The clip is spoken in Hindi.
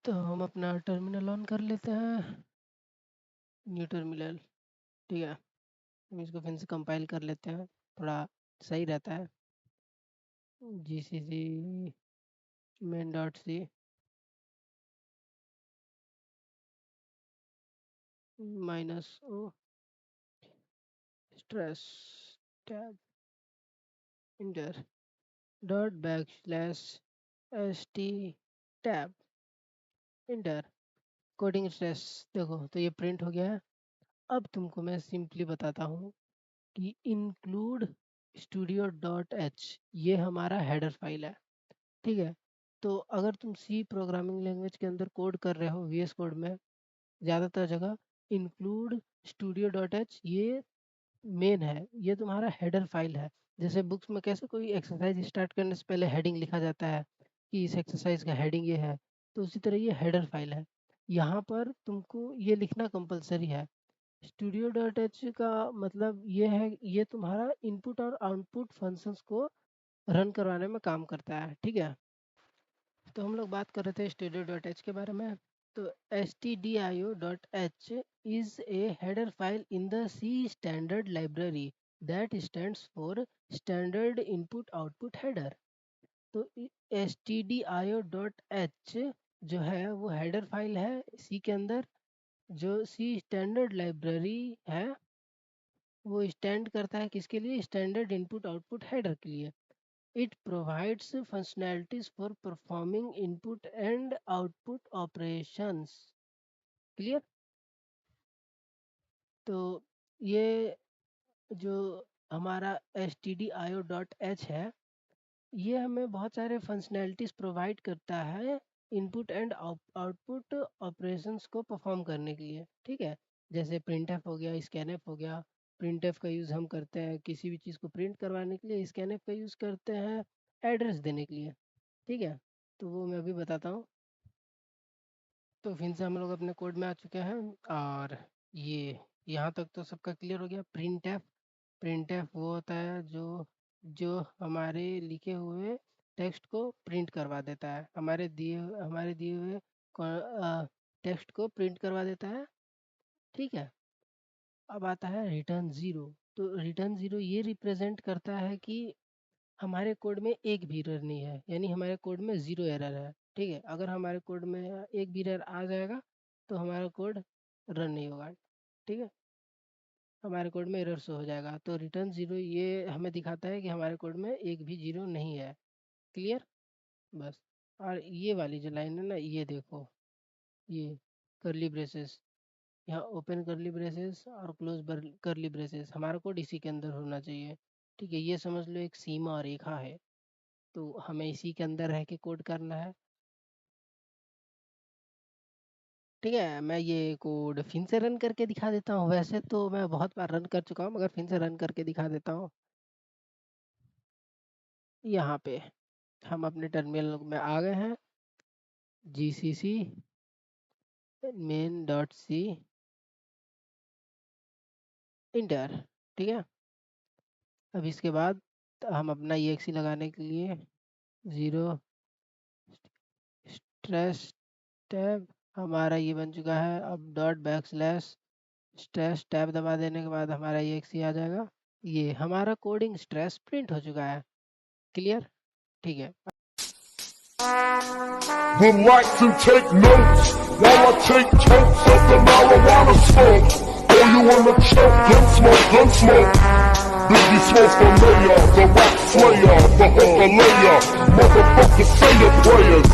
तो हम अपना टर्मिनल ऑन कर लेते हैं, न्यू टर्मिनल। ठीक है, हम इसको फिर से कंपाइल कर लेते हैं, थोड़ा सही रहता है। GCC main.c -o stress tab enter ./st tab enter coding stress. देखो तो ये प्रिंट हो गया है। अब तुमको मैं सिंपली बताता हूँ कि include studio.h ये हमारा हेडर फाइल है। ठीक है, तो अगर तुम सी प्रोग्रामिंग लैंग्वेज के अंदर कोड कर रहे हो VS कोड में, ज़्यादातर जगह include studio.h ये मेन है, ये तुम्हारा हेडर फाइल है। जैसे बुक्स में कैसे कोई एक्सरसाइज स्टार्ट करने से पहले हेडिंग लिखा जाता है कि इस एक्सरसाइज का हेडिंग ये है, तो उसी तरह ये हेडर फाइल है। यहाँ पर तुमको ये लिखना कंपलसरी है। studio.h का मतलब ये है, ये तुम्हारा इनपुट और आउटपुट फंक्शंस को रन करवाने में काम करता है। ठीक है, तो हम लोग बात कर रहे थे studio.h के बारे में। तो stdio.h is a header file in the C standard library that stands for standard input output header। तो stdio.h जो है वो हेडर फाइल है सी के अंदर, जो सी स्टैंडर्ड लाइब्रेरी है वो स्टैंड करता है किसके लिए? स्टैंडर्ड इनपुट आउटपुट हेडर के लिए। It provides functionalities for performing input and output operations। Clear? तो ये जो हमारा stdio.h है, ये हमें बहुत सारे फंक्शनैलिटीज प्रोवाइड करता है इनपुट एंड आउटपुट ऑपरेशंस को परफॉर्म करने के लिए। ठीक है, जैसे printf हो गया, scanf हो गया। printf का यूज़ हम करते हैं किसी भी चीज़ को प्रिंट करवाने के लिए, scanf का यूज़ करते हैं एड्रेस देने के लिए। ठीक है, तो वो मैं अभी बताता हूँ। तो फिर से हम लोग अपने कोड में आ चुके हैं, और ये यहाँ तक तो सबका क्लियर हो गया। प्रिंट एफ वो होता है जो जो हमारे लिखे हुए टेक्स्ट को प्रिंट करवा देता है, हमारे दिए हुए टेक्स्ट को प्रिंट करवा देता है। ठीक है, अब आता है रिटर्न ज़ीरो। तो रिटर्न ज़ीरो ये रिप्रेजेंट करता है कि हमारे कोड में एक भी एरर नहीं है, यानी हमारे कोड में ज़ीरो एरर है। ठीक है, अगर हमारे कोड में एक भी एरर आ जाएगा तो हमारा कोड रन नहीं होगा। ठीक है, हमारे कोड में एरर शो हो जाएगा। तो रिटर्न ज़ीरो ये हमें दिखाता है कि हमारे कोड में एक भी ज़ीरो नहीं है। क्लियर? बस। और ये वाली जो लाइन है ना, ये देखो, ये करली ब्रेसेस, यहाँ ओपन करली ब्रेसेस और क्लोज करली ब्रेसेस, हमारा कोड इसी के अंदर होना चाहिए। ठीक है, ये समझ लो एक सीमा और रेखा है, तो हमें इसी के अंदर रह के कोड करना है। ठीक है, मैं ये कोड फिर से रन करके दिखा देता हूँ। वैसे तो मैं बहुत बार रन कर चुका हूँ, मगर फिर से रन करके दिखा देता हूँ। यहाँ पे हम अपने टर्मिनल में आ गए हैं। GCC main.c inter. ठीक है, अब इसके बाद हम अपना exe लगाने के लिए 0 स्ट्रेस टैब हमारा ये बन चुका है। अब ./स्ट्रेस टैब दबा देने के बाद हमारा exe आ जाएगा। ये हमारा कोडिंग स्ट्रेस प्रिंट हो चुका है। क्लियर? ठीक है। Would like to take notes while I take totes of the marijuana smoke. Oh, you wanna choke? Gun smoke, gun smoke. Biggie Smoke the mayor, the rap slayer, the hooker layer. Motherfucker say your prayers.